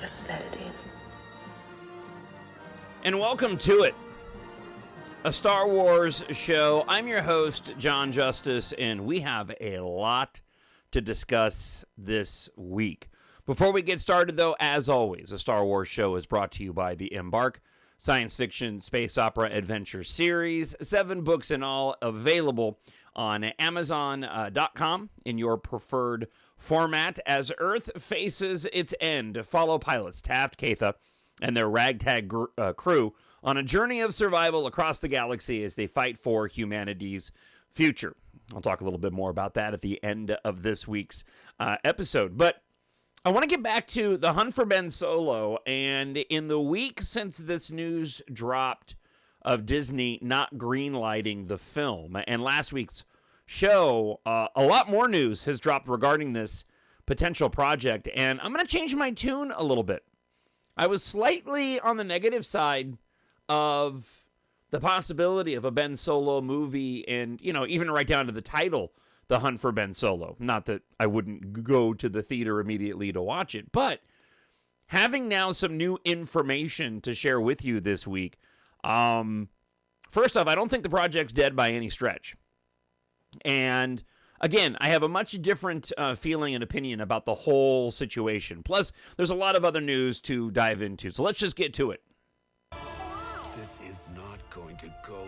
just let it in. And welcome to it, a Star Wars show. I'm your host, Jon Justice, and we have a lot to discuss this week. Before we get started, though, as always, a Star Wars show is brought to you by the EMBARK science fiction space opera adventure series. 7 books in all, available on Amazon.com in your preferred format. As Earth faces its end, follow pilots Taft, Katha, and their ragtag crew on a journey of survival across the galaxy as they fight for humanity's future. I'll talk a little bit more about that at the end of this week's episode. But I want to get back to The Hunt for Ben Solo, and in the week since this news dropped of Disney not greenlighting the film, and last week's show, a lot more news has dropped regarding this potential project, and I'm going to change my tune a little bit. I was slightly on the negative side of the possibility of a Ben Solo movie, and, you know, even right down to the title, The Hunt for Ben Solo. Not that I wouldn't go to the theater immediately to watch it, but having now some new information to share with you this week. First off, I don't think the project's dead by any stretch. And again, I have a much different feeling and opinion about the whole situation. Plus, there's a lot of other news to dive into. So let's just get to it. This is not going to go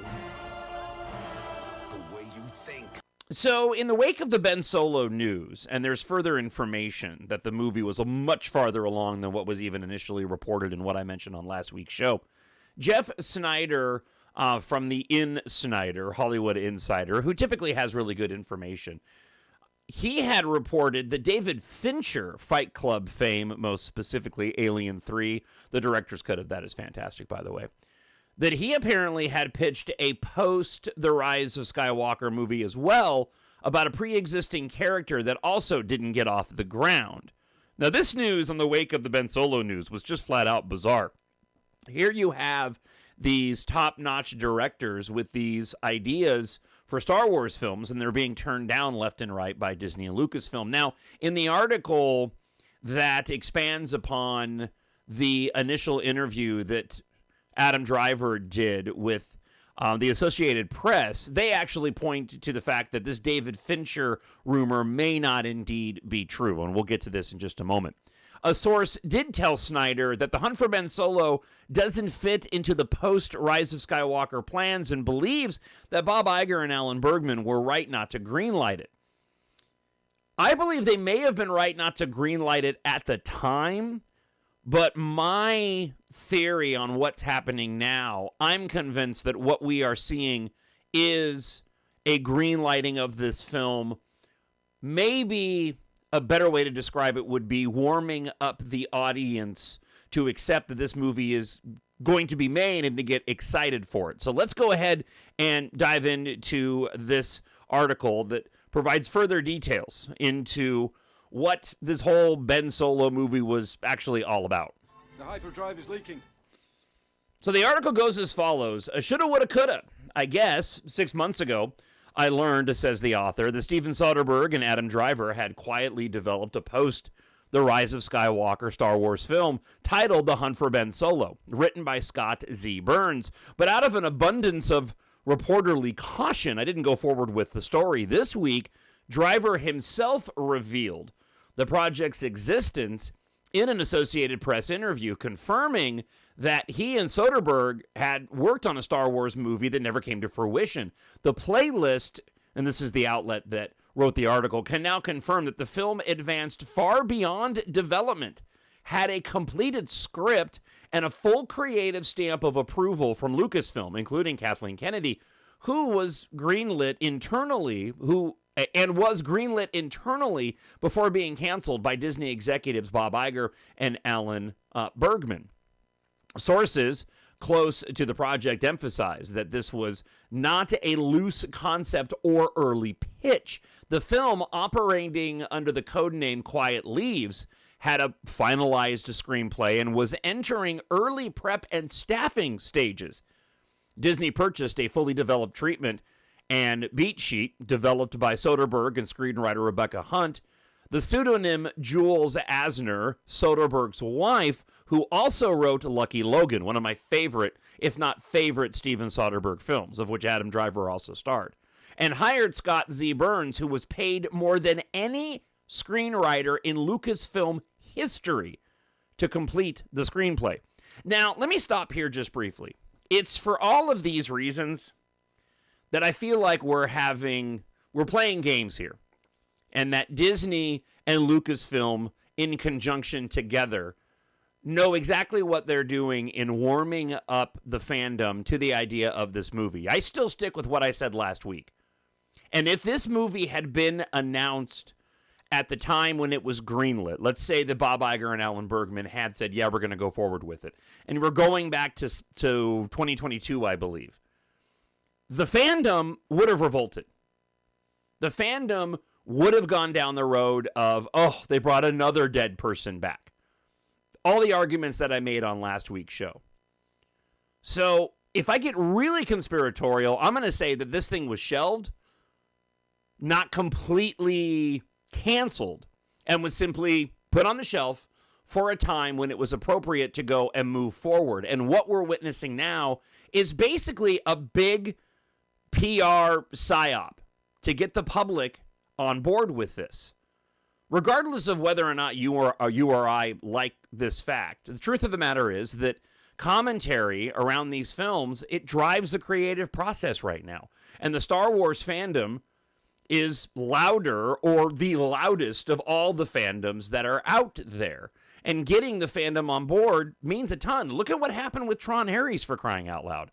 the way you think. So, in the wake of the Ben Solo news, and there's further information that the movie was much farther along than what was even initially reported in what I mentioned on last week's show, Jeff Snyder from the Snyder, Hollywood Insider, who typically has really good information, he had reported that David Fincher, Fight Club fame, most specifically Alien 3, the director's cut of that is fantastic, by the way, that he apparently had pitched a post-The Rise of Skywalker movie as well about a pre-existing character that also didn't get off the ground. Now, this news on the wake of the Ben Solo news was just flat out bizarre. Here you have these top-notch directors with these ideas for Star Wars films, and they're being turned down left and right by Disney and Lucasfilm. Now, in the article that expands upon the initial interview that Adam Driver did with the Associated Press, they actually point to the fact that this David Fincher rumor may not indeed be true, and we'll get to this in just a moment. A source did tell Snyder that The Hunt for Ben Solo doesn't fit into the post-Rise of Skywalker plans and believes that Bob Iger and Alan Bergman were right not to greenlight it. I believe they may have been right not to greenlight it at the time, but my theory on what's happening now, I'm convinced that what we are seeing is a greenlighting of this film. Maybe a better way to describe it would be warming up the audience to accept that this movie is going to be made and to get excited for it. So let's go ahead and dive into this article that provides further details into what this whole Ben Solo movie was actually all about. The hyperdrive is leaking. So the article goes as follows. Shoulda, woulda, coulda. I guess 6 months ago, I learned, says the author, that Steven Soderbergh and Adam Driver had quietly developed a post-The Rise of Skywalker Star Wars film titled The Hunt for Ben Solo, written by Scott Z. Burns. But out of an abundance of reporterly caution, I didn't go forward with the story. This week, Driver himself revealed the project's existence in an Associated Press interview, confirming that he and Soderbergh had worked on a Star Wars movie that never came to fruition. The Playlist, and this is the outlet that wrote the article, can now confirm that the film advanced far beyond development, had a completed script, and a full creative stamp of approval from Lucasfilm, including Kathleen Kennedy, who was greenlit internally, before being canceled by Disney executives Bob Iger and Alan Bergman. Sources close to the project emphasize that this was not a loose concept or early pitch. The film, operating under the codename Quiet Leaves, had a finalized screenplay and was entering early prep and staffing stages. Disney purchased a fully developed treatment and beat sheet developed by Soderbergh and screenwriter Rebecca Hunt The pseudonym Jules Asner, Soderbergh's wife, who also wrote Lucky Logan, one of my favorite, if not favorite, Steven Soderbergh films, of which Adam Driver also starred, and hired Scott Z. Burns, who was paid more than any screenwriter in Lucasfilm history to complete the screenplay. Now, let me stop here just briefly. It's for all of these reasons that I feel like we're playing games here, and that Disney and Lucasfilm, in conjunction together, know exactly what they're doing in warming up the fandom to the idea of this movie. I still stick with what I said last week. And if this movie had been announced at the time when it was greenlit, let's say that Bob Iger and Alan Bergman had said, yeah, we're going to go forward with it, and we're going back to 2022, I believe, the fandom would have revolted. The fandom would have gone down the road of, oh, they brought another dead person back. All the arguments that I made on last week's show. So if I get really conspiratorial, I'm going to say that this thing was shelved, not completely canceled, and was simply put on the shelf for a time when it was appropriate to go and move forward. And what we're witnessing now is basically a big PR psyop to get the public on board with this. Regardless of whether or not you or I like this fact, the truth of the matter is that commentary around these films, it drives the creative process right now. And the Star Wars fandom is louder, or the loudest of all the fandoms that are out there. And getting the fandom on board means a ton. Look at what happened with Tron Harry's, for crying out loud.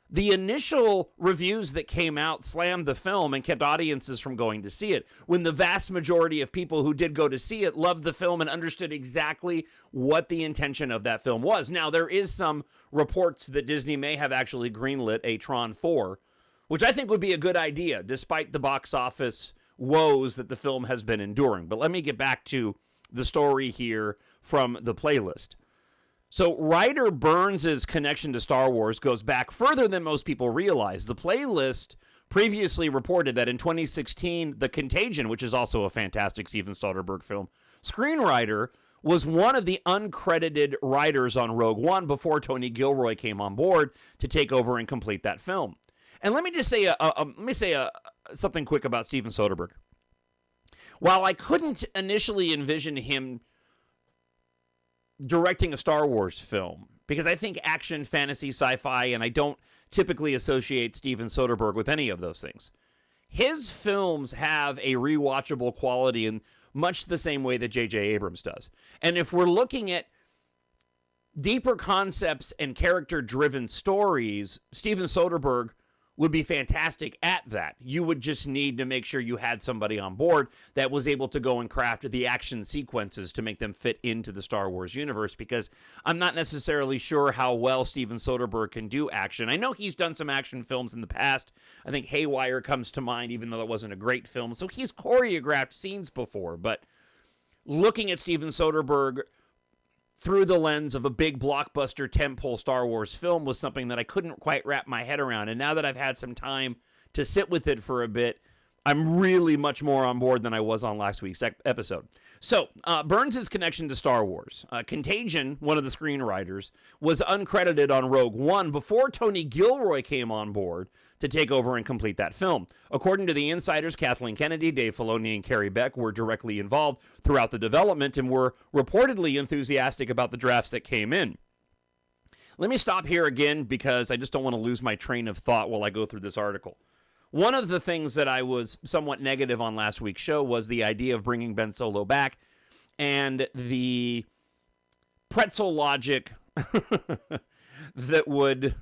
The initial reviews that came out slammed the film and kept audiences from going to see it, when the vast majority of people who did go to see it loved the film and understood exactly what the intention of that film was. Now, there is some reports that Disney may have actually greenlit a Tron 4, which I think would be a good idea, despite the box office woes that the film has been enduring. But let me get back to the story here from the playlist. So writer Burns' connection to Star Wars goes back further than most people realize. The playlist previously reported that in 2016, The Contagion, which is also a fantastic Steven Soderbergh film, screenwriter was one of the uncredited writers on Rogue One before Tony Gilroy came on board to take over and complete that film. And let me just say something quick about Steven Soderbergh. While I couldn't initially envision him directing a Star Wars film, because I think action, fantasy, sci-fi, and I don't typically associate Steven Soderbergh with any of those things, his films have a rewatchable quality in much the same way that J.J. Abrams does. And if we're looking at deeper concepts and character-driven stories, Steven Soderbergh would be fantastic at that. You would just need to make sure you had somebody on board that was able to go and craft the action sequences to make them fit into the Star Wars universe, because I'm not necessarily sure how well Steven Soderbergh can do action. I know he's done some action films in the past. I think Haywire comes to mind, even though that wasn't a great film. So he's choreographed scenes before, but looking at Steven Soderbergh through the lens of a big blockbuster tentpole Star Wars film was something that I couldn't quite wrap my head around. And now that I've had some time to sit with it for a bit, I'm really much more on board than I was on last week's episode. So, Burns' connection to Star Wars. Contagion, one of the screenwriters, was uncredited on Rogue One before Tony Gilroy came on board to take over and complete that film. According to the insiders, Kathleen Kennedy, Dave Filoni, and Carrie Beck were directly involved throughout the development and were reportedly enthusiastic about the drafts that came in. Let me stop here again, because I just don't want to lose my train of thought while I go through this article. One of the things that I was somewhat negative on last week's show was the idea of bringing Ben Solo back and the pretzel logic that would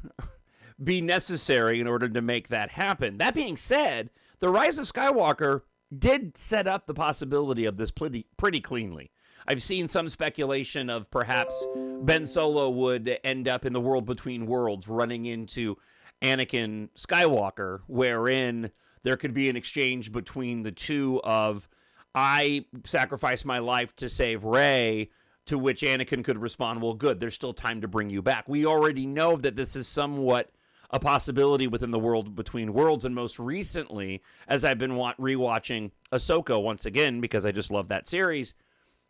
be necessary in order to make that happen. That being said, The Rise of Skywalker did set up the possibility of this pretty cleanly. I've seen some speculation of perhaps Ben Solo would end up in the world between worlds, running into Anakin Skywalker, wherein there could be an exchange between the two of, I sacrificed my life to save Rey, to which Anakin could respond, well, good, there's still time to bring you back. We already know that this is somewhat a possibility within the world between worlds. And most recently, as I've been rewatching Ahsoka once again, because I just love that series,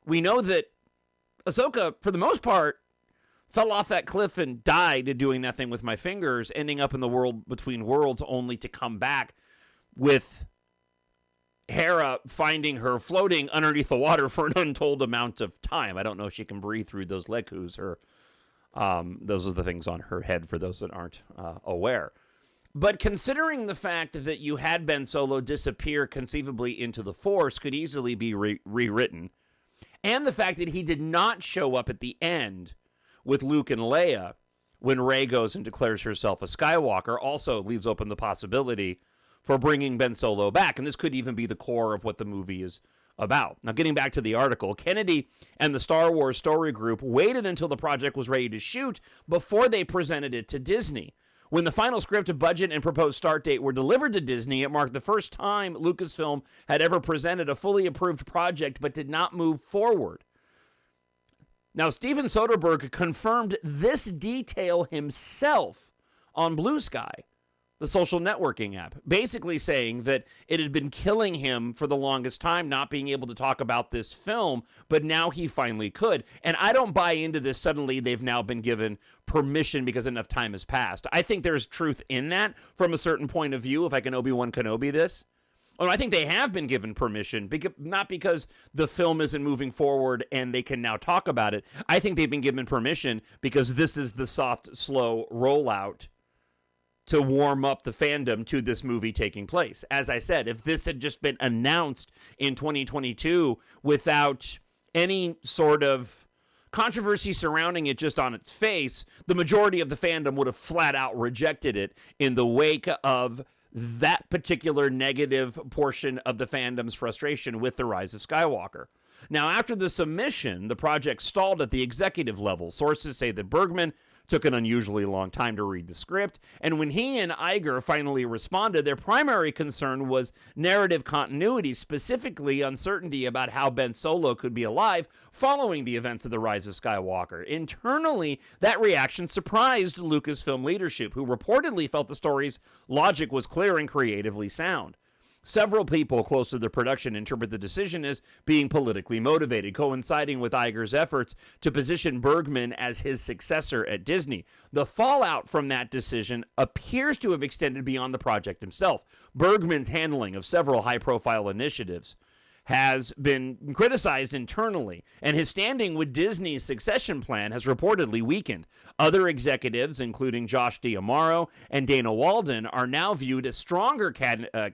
we know that Ahsoka, for the most part, fell off that cliff and died doing that thing with my fingers, ending up in the world between worlds, only to come back with Hera finding her floating underneath the water for an untold amount of time. I don't know if she can breathe through those lekus. Those are the things on her head for those that aren't aware. But considering the fact that you had Ben Solo disappear conceivably into the Force could easily be rewritten, and the fact that he did not show up at the end with Luke and Leia when Rey goes and declares herself a Skywalker also leaves open the possibility for bringing Ben Solo back. And this could even be the core of what the movie is about. Now, getting back to the article, Kennedy and the Star Wars Story Group waited until the project was ready to shoot before they presented it to Disney. When the final script, budget, and proposed start date were delivered to Disney, it marked the first time Lucasfilm had ever presented a fully approved project but did not move forward. Now, Steven Soderbergh confirmed this detail himself on Blue Sky, the social networking app, basically saying that it had been killing him for the longest time not being able to talk about this film, but now he finally could. And I don't buy into this suddenly they've now been given permission because enough time has passed. I think there's truth in that from a certain point of view, if I can Obi-Wan Kenobi this. Oh, I think they have been given permission, not because the film isn't moving forward and they can now talk about it. I think they've been given permission because this is the soft, slow rollout to warm up the fandom to this movie taking place. As I said, if this had just been announced in 2022 without any sort of controversy surrounding it just on its face, the majority of the fandom would have flat out rejected it in the wake of that particular negative portion of the fandom's frustration with The Rise of Skywalker. Now, after the submission, the project stalled at the executive level. Sources say that Bergman took an unusually long time to read the script, and when he and Iger finally responded, their primary concern was narrative continuity, specifically uncertainty about how Ben Solo could be alive following the events of The Rise of Skywalker. Internally, that reaction surprised Lucasfilm leadership, who reportedly felt the story's logic was clear and creatively sound. Several people close to the production interpret the decision as being politically motivated, coinciding with Iger's efforts to position Bergman as his successor at Disney. The fallout from that decision appears to have extended beyond the project himself. Bergman's handling of several high-profile initiatives has been criticized internally, and his standing with Disney's succession plan has reportedly weakened. Other executives, including Josh D'Amaro and Dana Walden, are now viewed as stronger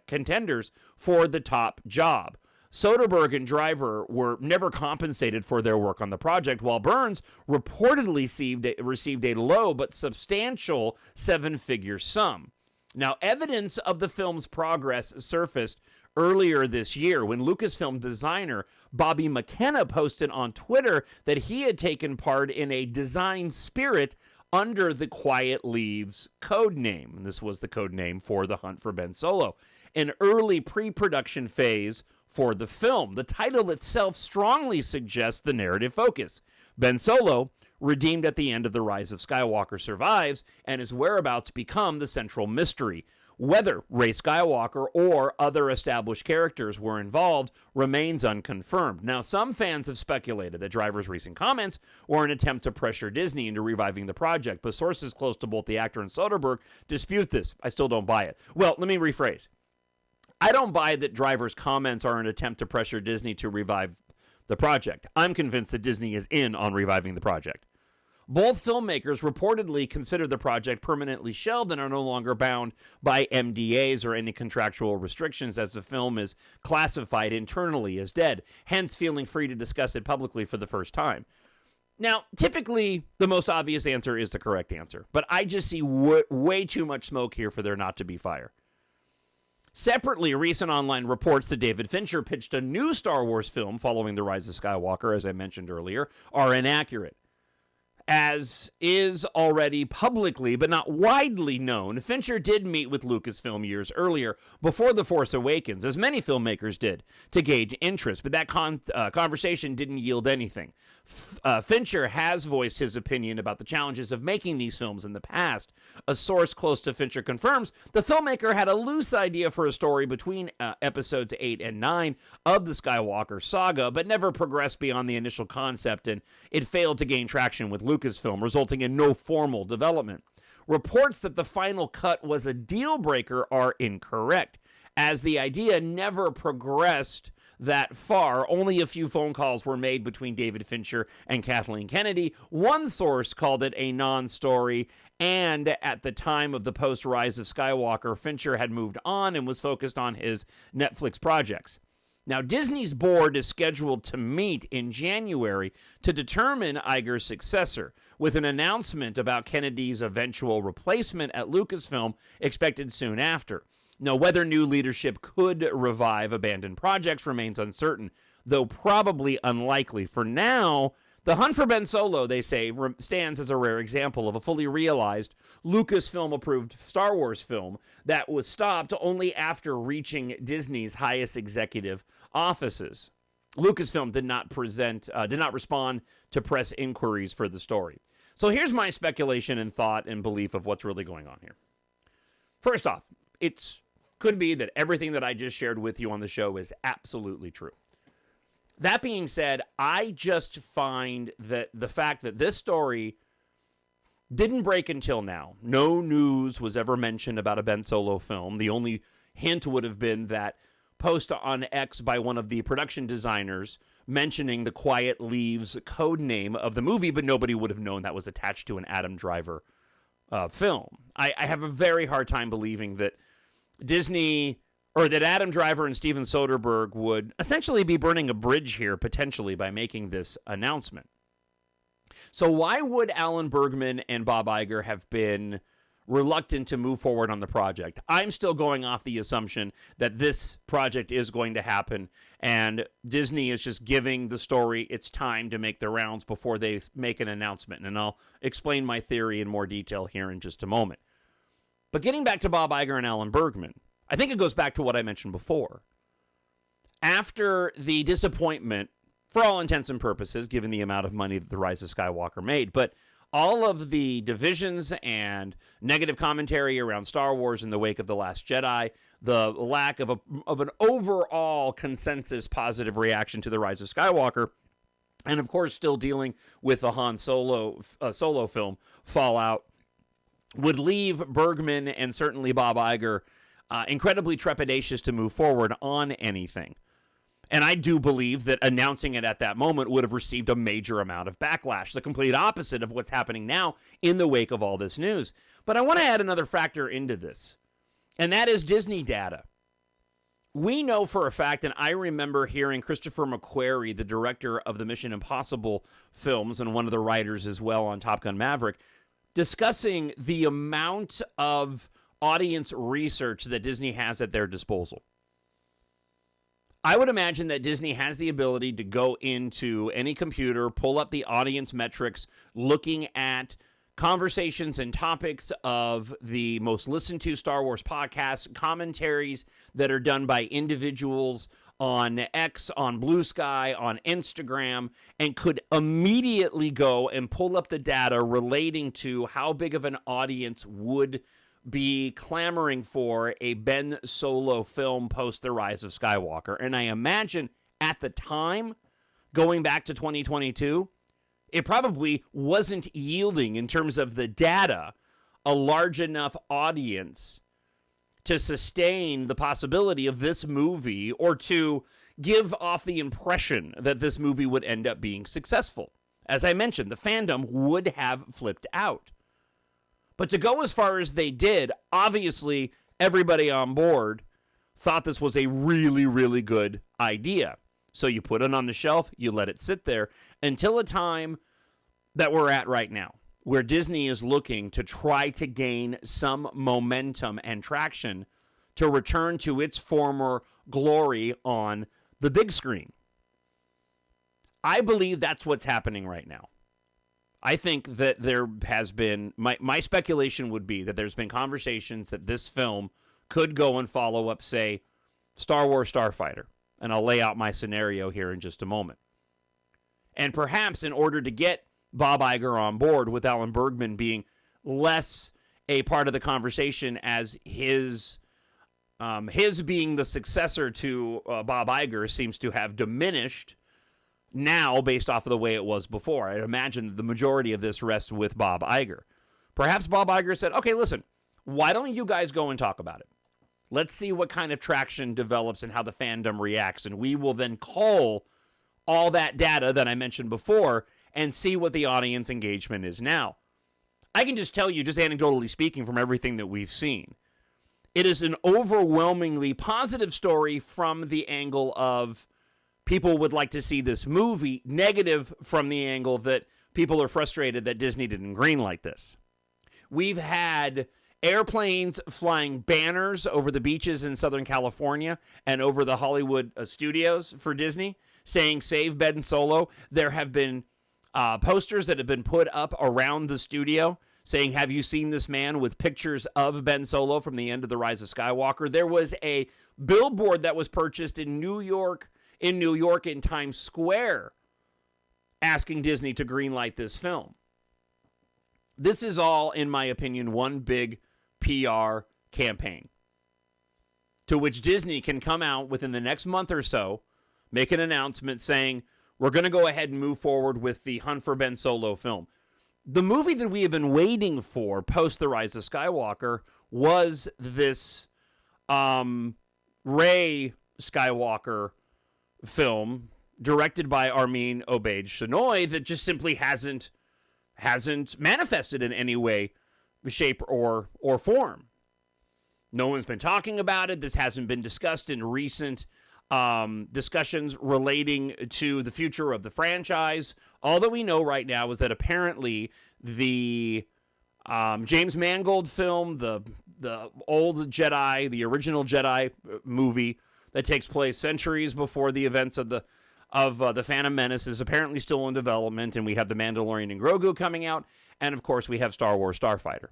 contenders for the top job. Soderbergh and Driver were never compensated for their work on the project, while Burns reportedly received a low but substantial seven-figure sum. Now, evidence of the film's progress surfaced earlier this year when Lucasfilm designer Bobby McKenna posted on Twitter that he had taken part in a design spirit under the Quiet Leaves code name. And this was the code name for The Hunt for Ben Solo, an early pre-production phase for the film. The title itself strongly suggests the narrative focus. Ben Solo, redeemed at the end of The Rise of Skywalker, survives, and his whereabouts become the central mystery. Whether Rey Skywalker or other established characters were involved remains unconfirmed. Now, some fans have speculated that Driver's recent comments were an attempt to pressure Disney into reviving the project, but sources close to both the actor and Soderbergh dispute this. I still don't buy it. Well, let me rephrase. I don't buy that Driver's comments are an attempt to pressure Disney to revive the project. I'm convinced that Disney is in on reviving the project. Both filmmakers reportedly consider the project permanently shelved and are no longer bound by MDAs or any contractual restrictions, as the film is classified internally as dead, hence feeling free to discuss it publicly for the first time. Now, typically, the most obvious answer is the correct answer, but I just see way too much smoke here for there not to be fire. Separately, recent online reports that David Fincher pitched a new Star Wars film following The Rise of Skywalker, as I mentioned earlier, are inaccurate. As is already publicly but not widely known, Fincher did meet with Lucasfilm years earlier, before The Force Awakens, as many filmmakers did, to gauge interest, but that conversation didn't yield anything. Fincher has voiced his opinion about the challenges of making these films in the past. A source close to Fincher confirms the filmmaker had a loose idea for a story between episodes 8 and 9 of the Skywalker saga, but never progressed beyond the initial concept, and it failed to gain traction with Lucasfilm, resulting in no formal development. Reports that the final cut was a deal breaker are incorrect, as the idea never progressed that far. Only a few phone calls were made between David Fincher and Kathleen Kennedy. One source called it a non-story, and at the time of the post-Rise of Skywalker, Fincher had moved on and was focused on his Netflix projects. Now, Disney's board is scheduled to meet in January to determine Iger's successor, with an announcement about Kennedy's eventual replacement at Lucasfilm expected soon after. Now, whether new leadership could revive abandoned projects remains uncertain, though probably unlikely. For now, The Hunt for Ben Solo, they say, stands as a rare example of a fully realized Lucasfilm-approved Star Wars film that was stopped only after reaching Disney's highest executive offices. Lucasfilm did not respond to press inquiries for the story. So here's my speculation and thought and belief of what's really going on here. First off, it could be that everything that I just shared with you on the show is absolutely true. That being said, I just find that the fact that this story didn't break until now, no news was ever mentioned about a Ben Solo film. The only hint would have been that post on X by one of the production designers mentioning the Quiet Leaves code name of the movie, but nobody would have known that was attached to an Adam Driver film. I have a very hard time believing that Disney, or that Adam Driver and Steven Soderbergh would essentially be burning a bridge here, potentially, by making this announcement. So why would Alan Bergman and Bob Iger have been reluctant to move forward on the project? I'm still going off the assumption that this project is going to happen, and Disney is just giving the story its time to make the rounds before they make an announcement. And I'll explain my theory in more detail here in just a moment. But getting back to Bob Iger and Alan Bergman, I think it goes back to what I mentioned before. After the disappointment, for all intents and purposes, given the amount of money that The Rise of Skywalker made, but all of the divisions and negative commentary around Star Wars in the wake of The Last Jedi, the lack of an overall consensus positive reaction to The Rise of Skywalker, and of course still dealing with the Han Solo film fallout, would leave Bergman and certainly Bob Iger incredibly trepidatious to move forward on anything. And I do believe that announcing it at that moment would have received a major amount of backlash, the complete opposite of what's happening now in the wake of all this news. But I want to add another factor into this, and that is Disney data. We know for a fact, and I remember hearing Christopher McQuarrie, the director of the Mission Impossible films and one of the writers as well on Top Gun Maverick, discussing the amount of audience research that Disney has at their disposal. I would imagine that Disney has the ability to go into any computer, pull up the audience metrics, looking at conversations and topics of the most listened to Star Wars podcasts, commentaries that are done by individuals on X, on Blue Sky, on Instagram, and could immediately go and pull up the data relating to how big of an audience would be clamoring for a Ben Solo film post The Rise of Skywalker. And I imagine at the time, going back to 2022, it probably wasn't yielding in terms of the data a large enough audience to sustain the possibility of this movie or to give off the impression that this movie would end up being successful. As I mentioned, the fandom would have flipped out. But to go as far as they did, obviously everybody on board thought this was a really, really good idea. So you put it on the shelf, you let it sit there until a time that we're at right now, where Disney is looking to try to gain some momentum and traction to return to its former glory on the big screen. I believe that's what's happening right now. I think that there has been, my speculation would be that there's been conversations that this film could go and follow up, say, Star Wars Starfighter. And I'll lay out my scenario here in just a moment. And perhaps in order to get Bob Iger on board, with Alan Bergman being less a part of the conversation as his being the successor to Bob Iger seems to have diminished now based off of the way it was before. I imagine the majority of this rests with Bob Iger. Perhaps Bob Iger said, okay, listen, why don't you guys go and talk about it? Let's see what kind of traction develops and how the fandom reacts, and we will then cull all that data that I mentioned before and see what the audience engagement is now. I can just tell you, just anecdotally speaking from everything that we've seen, it is an overwhelmingly positive story from the angle of people would like to see this movie, negative from the angle that people are frustrated that Disney didn't greenlight this. We've had airplanes flying banners over the beaches in Southern California and over the Hollywood studios for Disney saying save Ben Solo. There have been posters that have been put up around the studio saying, have you seen this man, with pictures of Ben Solo from the end of The Rise of Skywalker. There was a billboard that was purchased in New York in Times Square asking Disney to greenlight this film. This is all, in my opinion, one big PR campaign to which Disney can come out within the next month or so, make an announcement saying, we're going to go ahead and move forward with the Hunt for Ben Solo film. The movie that we have been waiting for post The Rise of Skywalker was this Rey Skywalker film directed by Armin Obaid-Chinoy that just simply hasn't manifested in any way, shape, or form. No one's been talking about it. This hasn't been discussed in recent discussions relating to the future of the franchise. All that we know right now is that apparently the James Mangold film, the old Jedi, the original Jedi movie that takes place centuries before the events of the Phantom Menace, is apparently still in development, and we have The Mandalorian and Grogu coming out, and of course we have Star Wars Starfighter.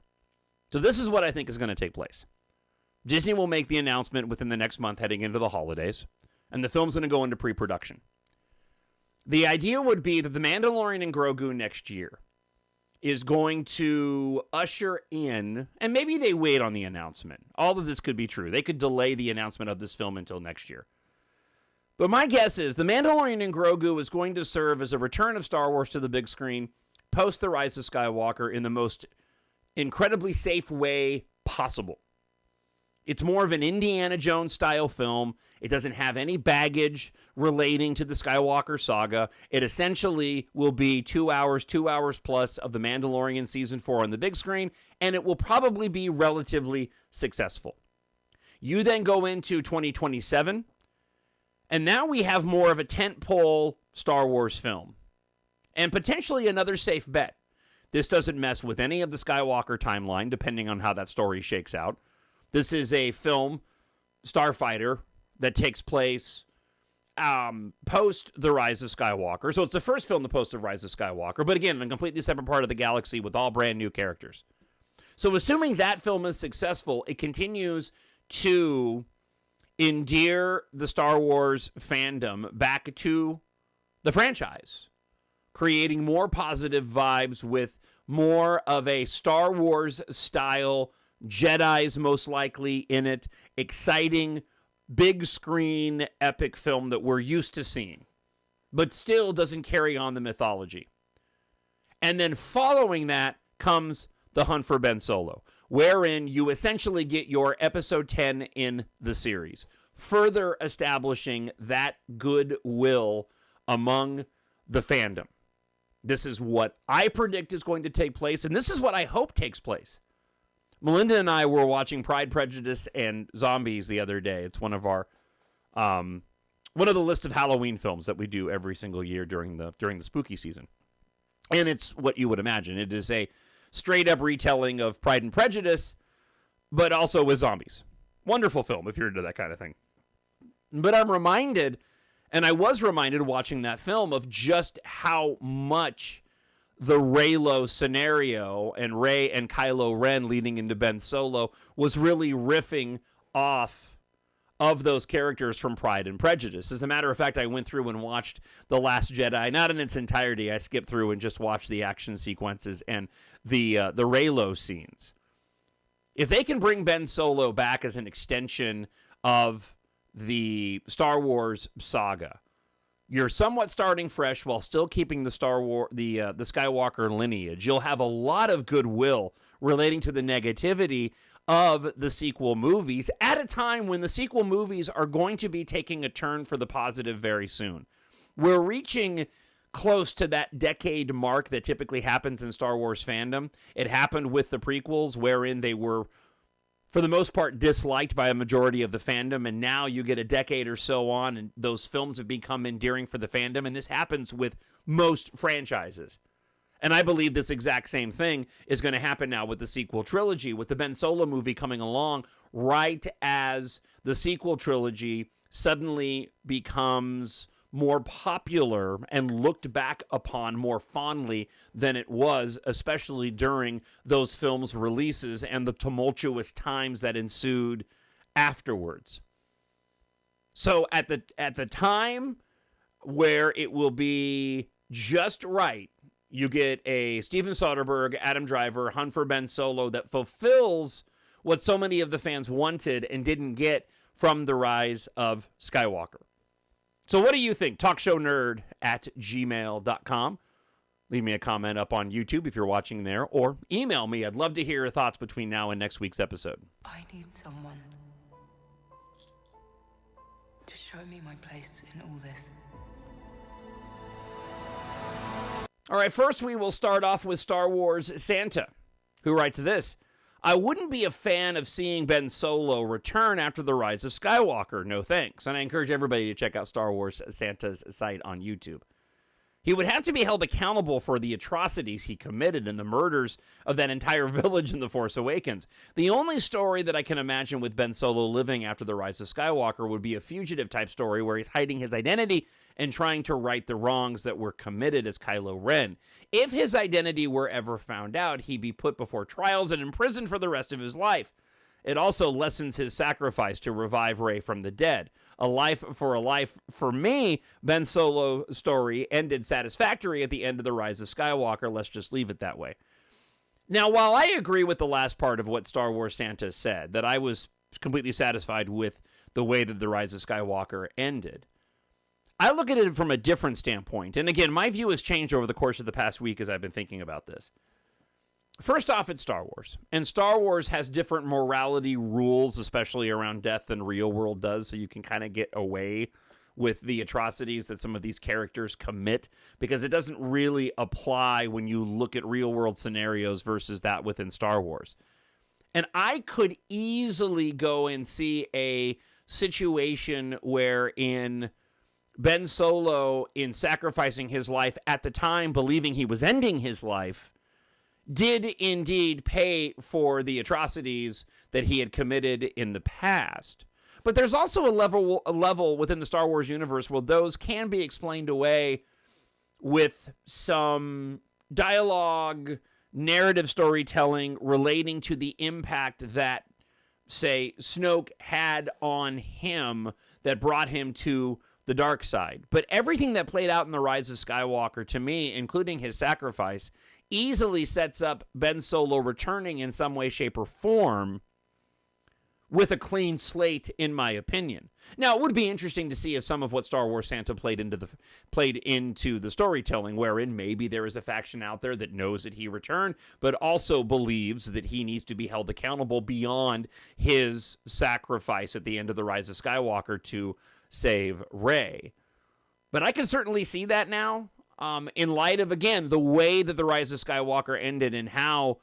So this is what I think is going to take place. Disney will make the announcement within the next month heading into the holidays, and the film's going to go into pre-production. The idea would be that The Mandalorian and Grogu next year is going to usher in, and maybe they wait on the announcement. All of this could be true. They could delay the announcement of this film until next year. But my guess is The Mandalorian and Grogu is going to serve as a return of Star Wars to the big screen post The Rise of Skywalker in the most incredibly safe way possible. It's more of an Indiana Jones style film. It doesn't have any baggage relating to the Skywalker saga. It essentially will be 2 hours plus of The Mandalorian Season 4 on the big screen, and it will probably be relatively successful. You then go into 2027, and now we have more of a tentpole Star Wars film, and potentially another safe bet. This doesn't mess with any of the Skywalker timeline, depending on how that story shakes out. This is a film, Starfighter, that takes place post The Rise of Skywalker. So it's the first film to post The Rise of Skywalker, but again, in a completely separate part of the galaxy with all brand new characters. So assuming that film is successful, it continues to endear the Star Wars fandom back to the franchise, creating more positive vibes with more of a Star Wars style, Jedi's most likely in it, exciting, big screen, epic film that we're used to seeing, but still doesn't carry on the mythology. And then following that comes The Hunt for Ben Solo, wherein you essentially get your episode 10 in the series, further establishing that goodwill among the fandom. This is what I predict is going to take place, and this is what I hope takes place. Melinda and I were watching Pride, Prejudice, and Zombies the other day. It's one of our, one of the list of Halloween films that we do every single year during the spooky season. And it's what you would imagine. It is a straight-up retelling of Pride and Prejudice, but also with zombies. Wonderful film if you're into that kind of thing. But I'm reminded, and I was reminded watching that film, of just how much the Reylo scenario and Rey and Kylo Ren leading into Ben Solo was really riffing off of those characters from Pride and Prejudice. As a matter of fact, I went through and watched The Last Jedi, not in its entirety. I skipped through and just watched the action sequences and the Reylo scenes. If they can bring Ben Solo back as an extension of the Star Wars saga, you're somewhat starting fresh while still keeping the Skywalker lineage. You'll have a lot of goodwill relating to the negativity of the sequel movies at a time when the sequel movies are going to be taking a turn for the positive very soon. We're reaching close to that decade mark that typically happens in Star Wars fandom. It happened with the prequels, wherein they were, for the most part, disliked by a majority of the fandom, and now you get a decade or so on, and those films have become endearing for the fandom, and this happens with most franchises. And I believe this exact same thing is going to happen now with the sequel trilogy, with the Ben Solo movie coming along right as the sequel trilogy suddenly becomes more popular and looked back upon more fondly than it was, especially during those films' releases and the tumultuous times that ensued afterwards. So at the time where it will be just right, you get a Steven Soderbergh, Adam Driver, Hunt for Ben Solo that fulfills what so many of the fans wanted and didn't get from The Rise of Skywalker. So what do you think? TalkShowNerd@gmail.com. Leave me a comment up on YouTube if you're watching there, or email me. I'd love to hear your thoughts between now and next week's episode. I need someone to show me my place in all this. All right, first we will start off with Star Wars Santa, who writes this. I wouldn't be a fan of seeing Ben Solo return after The Rise of Skywalker. No thanks. And I encourage everybody to check out Star Wars Santa's site on YouTube. He would have to be held accountable for the atrocities he committed and the murders of that entire village in The Force Awakens. The only story that I can imagine with Ben Solo living after The Rise of Skywalker would be a fugitive-type story where he's hiding his identity and trying to right the wrongs that were committed as Kylo Ren. If his identity were ever found out, he'd be put before trials and imprisoned for the rest of his life. It also lessens his sacrifice to revive Rey from the dead. A life. For me, Ben Solo's story ended satisfactory at the end of The Rise of Skywalker. Let's just leave it that way. Now, while I agree with the last part of what Star Wars Santa said, that I was completely satisfied with the way that The Rise of Skywalker ended, I look at it from a different standpoint. And again, my view has changed over the course of the past week as I've been thinking about this. First off, it's Star Wars. And Star Wars has different morality rules, especially around death, than real world does. So you can kind of get away with the atrocities that some of these characters commit, because it doesn't really apply when you look at real world scenarios versus that within Star Wars. And I could easily go and see a situation wherein Ben Solo, in sacrificing his life at the time, believing he was ending his life, did indeed pay for the atrocities that he had committed in the past. But there's also a level within the Star Wars universe where those can be explained away with some dialogue, narrative storytelling relating to the impact that, say, Snoke had on him that brought him to the dark side. But everything that played out in The Rise of Skywalker, to me, including his sacrifice, easily sets up Ben Solo returning in some way, shape, or form with a clean slate, in my opinion. Now, it would be interesting to see if some of what Star Wars Santa played into the storytelling, wherein maybe there is a faction out there that knows that he returned, but also believes that he needs to be held accountable beyond his sacrifice at the end of The Rise of Skywalker to save Rey. But I can certainly see that now. In light of, again, the way that The Rise of Skywalker ended and how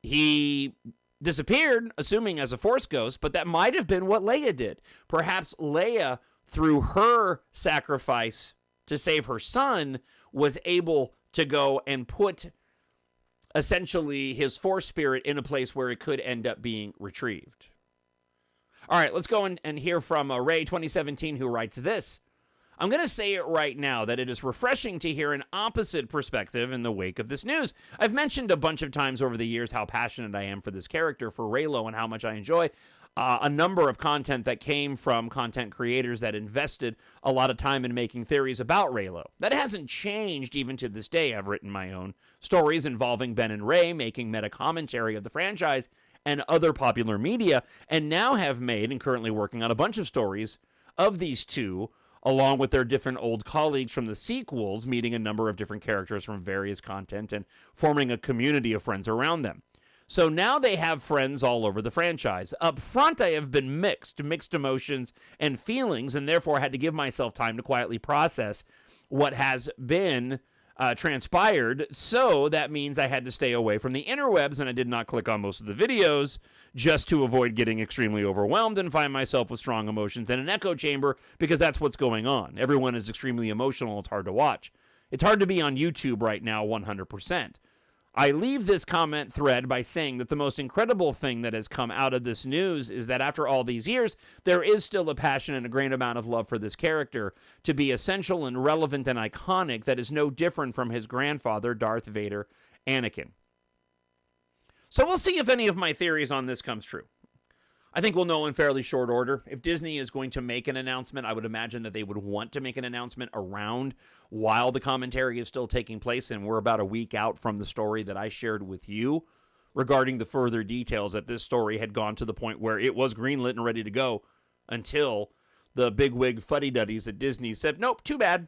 he disappeared, assuming as a Force ghost, but that might have been what Leia did. Perhaps Leia, through her sacrifice to save her son, was able to go and put essentially his Force spirit in a place where it could end up being retrieved. All right, let's go and hear from Ray 2017, who writes this. I'm going to say it right now that it is refreshing to hear an opposite perspective in the wake of this news. I've mentioned a bunch of times over the years how passionate I am for this character, for Reylo, and how much I enjoy a number of content that came from content creators that invested a lot of time in making theories about Reylo. That hasn't changed even to this day. I've written my own stories involving Ben and Rey, making meta commentary of the franchise and other popular media, and now have made and currently working on a bunch of stories of these two, along with their different old colleagues from the sequels, meeting a number of different characters from various content and forming a community of friends around them. So now they have friends all over the franchise. Up front, I have been mixed emotions and feelings, and therefore had to give myself time to quietly process what has been transpired. So that means I had to stay away from the interwebs, and I did not click on most of the videos just to avoid getting extremely overwhelmed and find myself with strong emotions in an echo chamber, because that's what's going on. Everyone is extremely emotional. It's hard to watch. It's hard to be on YouTube right now 100%. I leave this comment thread by saying that the most incredible thing that has come out of this news is that after all these years, there is still a passion and a great amount of love for this character to be essential and relevant and iconic that is no different from his grandfather, Darth Vader, Anakin. So we'll see if any of my theories on this comes true. I think we'll know in fairly short order. If Disney is going to make an announcement, I would imagine that they would want to make an announcement around while the commentary is still taking place, and we're about a week out from the story that I shared with you regarding the further details that this story had gone to the point where it was greenlit and ready to go until the bigwig fuddy-duddies at Disney said, nope, too bad.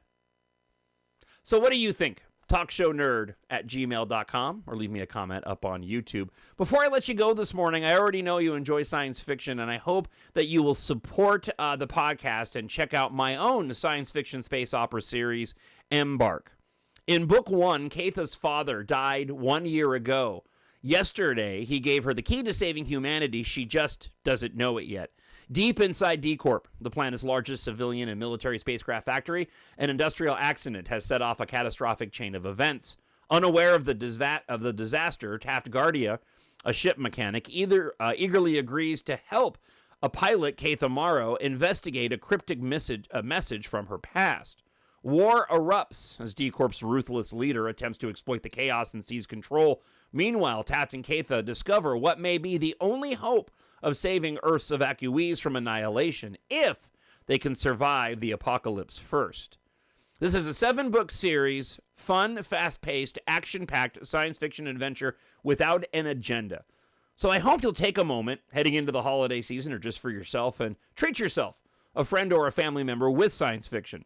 So what do you think? TalkShowNerd@gmail.com, or leave me a comment up on YouTube. Before I let you go this morning, I already know you enjoy science fiction, and I hope that you will support the podcast and check out my own science fiction space opera series, EMBARK. In book 1, Katha's father died 1 year ago. Yesterday, he gave her the key to saving humanity. She just doesn't know it yet. Deep inside D-Corp, the planet's largest civilian and military spacecraft factory, an industrial accident has set off a catastrophic chain of events. Unaware of the disaster, Taft-Guardia, a ship mechanic, eagerly agrees to help a pilot, Katha Morrow, investigate a cryptic message from her past. War erupts as D-Corp's ruthless leader attempts to exploit the chaos and seize control. Meanwhile, Taft and Katha discover what may be the only hope of saving Earth's evacuees from annihilation if they can survive the apocalypse first. This is a 7-book series, fun, fast-paced, action-packed science fiction adventure without an agenda. So I hope you'll take a moment heading into the holiday season or just for yourself and treat yourself, a friend or a family member with science fiction.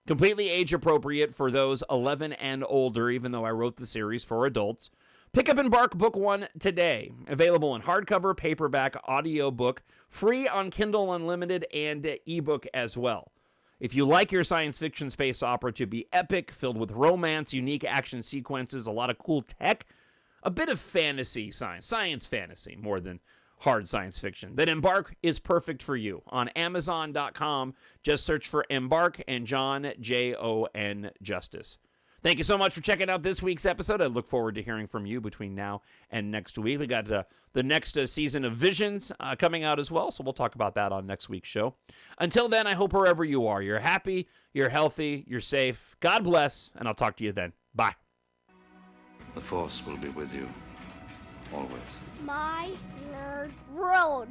Completely age-appropriate for those 11 and older, even though I wrote the series for adults. Pick up EMBARK Book 1 today. Available in hardcover, paperback, audiobook, free on Kindle Unlimited, and ebook as well. If you like your science fiction space opera to be epic, filled with romance, unique action sequences, a lot of cool tech, a bit of fantasy science fantasy more than hard science fiction, then EMBARK is perfect for you. On Amazon.com, just search for EMBARK and Jon, Jon Justice. Thank you so much for checking out this week's episode. I look forward to hearing from you between now and next week. We got the next season of Visions coming out as well, so we'll talk about that on next week's show. Until then, I hope wherever you are, you're happy, you're healthy, you're safe. God bless, and I'll talk to you then. Bye. The Force will be with you, always. My nerd world.